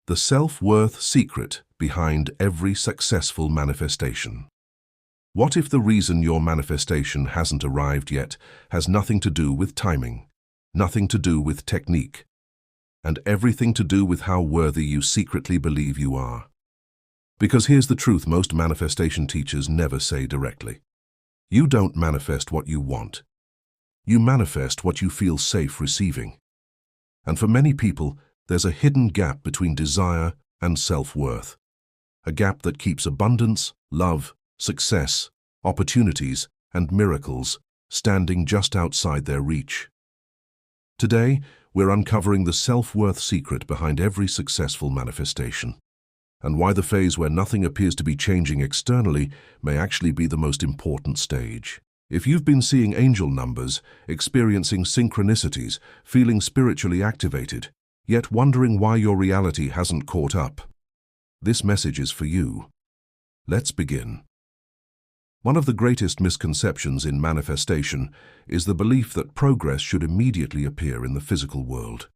The self-worth secret behind every successful manifestation. What if the reason your manifestation hasn't arrived yet has nothing to do with timing, nothing to do with technique, and everything to do with how worthy you secretly believe you are? Because here's the truth most manifestation teachers never say directly. You don't manifest what you want. You manifest what you feel safe receiving. And for many people, there's a hidden gap between desire and self-worth. A gap that keeps abundance, love, success, opportunities, and miracles standing just outside their reach. Today, we're uncovering the self-worth secret behind every successful manifestation, and why the phase where nothing appears to be changing externally may actually be the most important stage. If you've been seeing angel numbers, experiencing synchronicities, feeling spiritually activated, yet wondering why your reality hasn't caught up, this message is for you. Let's begin. One of the greatest misconceptions in manifestation is the belief that progress should immediately appear in the physical world.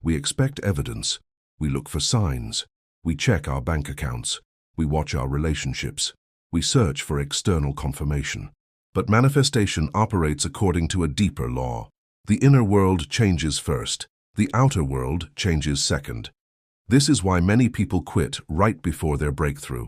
We expect evidence, we look for signs, we check our bank accounts, we watch our relationships, we search for external confirmation. But manifestation operates according to a deeper law. The inner world changes first, the outer world changes second. This is why many people quit right before their breakthrough.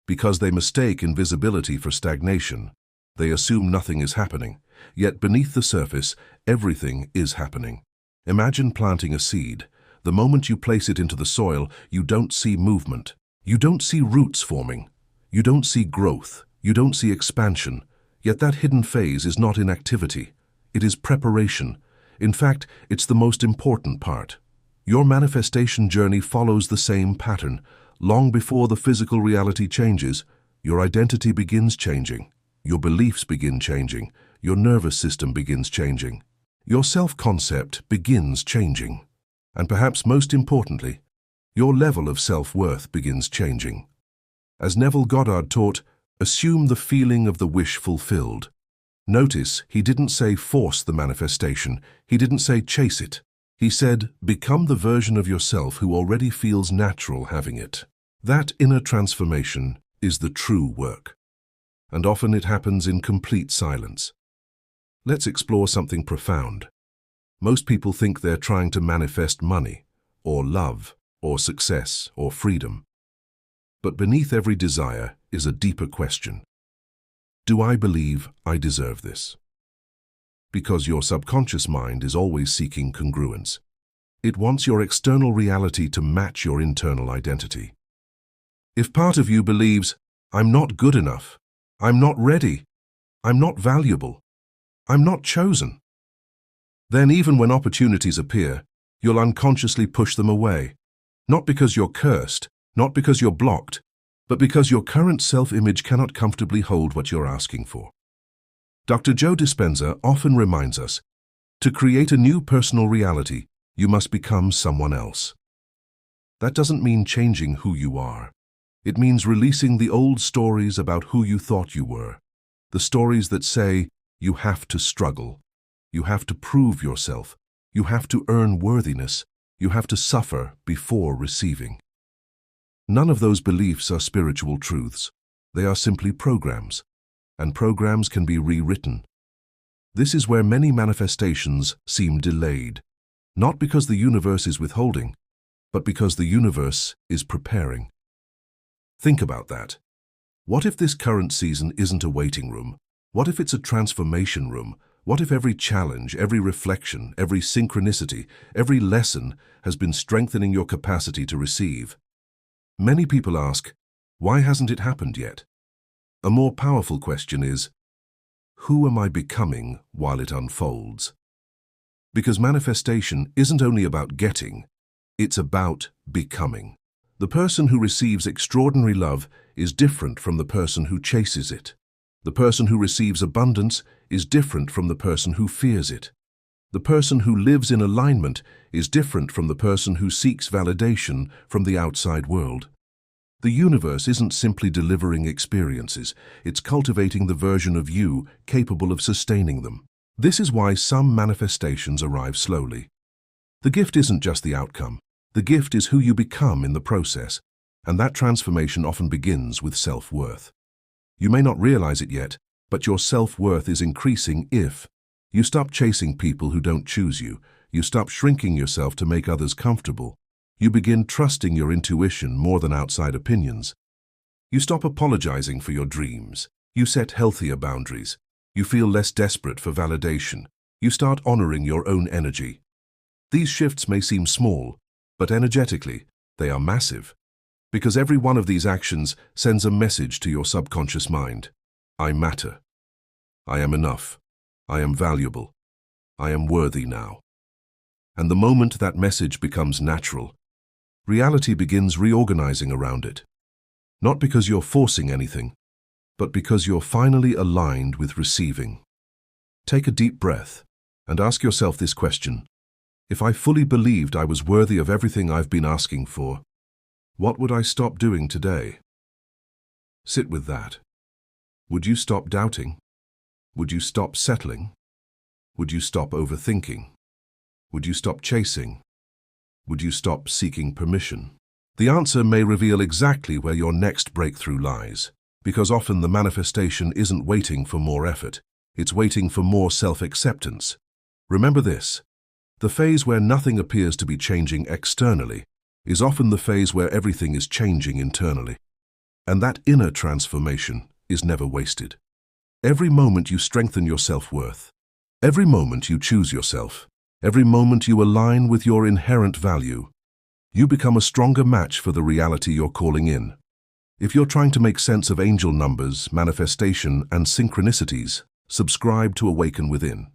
Because they mistake invisibility for stagnation. They assume nothing is happening, yet beneath the surface, everything is happening. Imagine planting a seed. The moment you place it into the soil, you don't see movement. You don't see roots forming. You don't see growth. You don't see expansion. Yet that hidden phase is not inactivity. It is preparation. In fact, it's the most important part. Your manifestation journey follows the same pattern. Long before the physical reality changes, your identity begins changing. Your beliefs begin changing. Your nervous system begins changing. Your self-concept begins changing. And perhaps most importantly, your level of self-worth begins changing. As Neville Goddard taught, assume the feeling of the wish fulfilled. Notice, he didn't say force the manifestation. He didn't say chase it. He said, become the version of yourself who already feels natural having it. That inner transformation is the true work. And often it happens in complete silence. Let's explore something profound. Most people think they're trying to manifest money, or love, or success, or freedom. But beneath every desire is a deeper question. Do I believe I deserve this? Because your subconscious mind is always seeking congruence. It wants your external reality to match your internal identity. If part of you believes, I'm not good enough, I'm not ready, I'm not valuable, I'm not chosen, then even when opportunities appear, you'll unconsciously push them away. Not because you're cursed, not because you're blocked, but because your current self-image cannot comfortably hold what you're asking for. Dr. Joe Dispenza often reminds us, to create a new personal reality, you must become someone else. That doesn't mean changing who you are. It means releasing the old stories about who you thought you were. The stories that say, you have to struggle, you have to prove yourself, you have to earn worthiness, you have to suffer before receiving. None of those beliefs are spiritual truths. They are simply programs, and programs can be rewritten. This is where many manifestations seem delayed, not because the universe is withholding, but because the universe is preparing. Think about that. What if this current season isn't a waiting room? What if it's a transformation room? What if every challenge, every reflection, every synchronicity, every lesson has been strengthening your capacity to receive? Many people ask, why hasn't it happened yet? A more powerful question is, who am I becoming while it unfolds? Because manifestation isn't only about getting, it's about becoming. The person who receives extraordinary love is different from the person who chases it. The person who receives abundance is different from the person who fears it. The person who lives in alignment is different from the person who seeks validation from the outside world. The universe isn't simply delivering experiences, it's cultivating the version of you capable of sustaining them. This is why some manifestations arrive slowly. The gift isn't just the outcome, The gift is who you become in the process, and that transformation often begins with self-worth. You may not realize it yet, but your self-worth is increasing if you stop chasing people who don't choose you, you stop shrinking yourself to make others comfortable, you begin trusting your intuition more than outside opinions. You stop apologizing for your dreams, you set healthier boundaries, you feel less desperate for validation, you start honoring your own energy. These shifts may seem small, but energetically, they are massive. Because every one of these actions sends a message to your subconscious mind. I matter. I am enough. I am valuable. I am worthy now. And the moment that message becomes natural, reality begins reorganizing around it. Not because you're forcing anything, but because you're finally aligned with receiving. Take a deep breath and ask yourself this question. If I fully believed I was worthy of everything I've been asking for, what would I stop doing today? Sit with that. Would you stop doubting? Would you stop settling? Would you stop overthinking? Would you stop chasing? Would you stop seeking permission? The answer may reveal exactly where your next breakthrough lies, because often the manifestation isn't waiting for more effort, it's waiting for more self-acceptance. Remember this, the phase where nothing appears to be changing externally is often the phase where everything is changing internally. And that inner transformation is never wasted. Every moment you strengthen your self-worth, every moment you choose yourself, every moment you align with your inherent value, you become a stronger match for the reality you're calling in. If you're trying to make sense of angel numbers, manifestation, and synchronicities, subscribe to Awaken Within,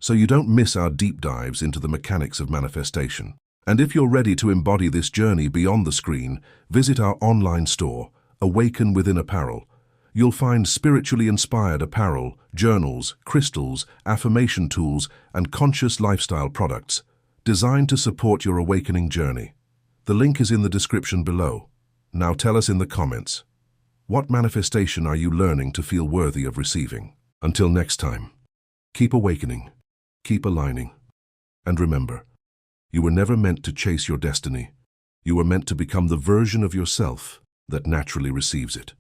so you don't miss our deep dives into the mechanics of manifestation. And if you're ready to embody this journey beyond the screen, visit our online store, Awaken Within Apparel. You'll find spiritually inspired apparel, journals, crystals, affirmation tools, and conscious lifestyle products designed to support your awakening journey. The link is in the description below. Now tell us in the comments, what manifestation are you learning to feel worthy of receiving? Until next time, keep awakening, keep aligning, and remember, you were never meant to chase your destiny. You were meant to become the version of yourself that naturally receives it.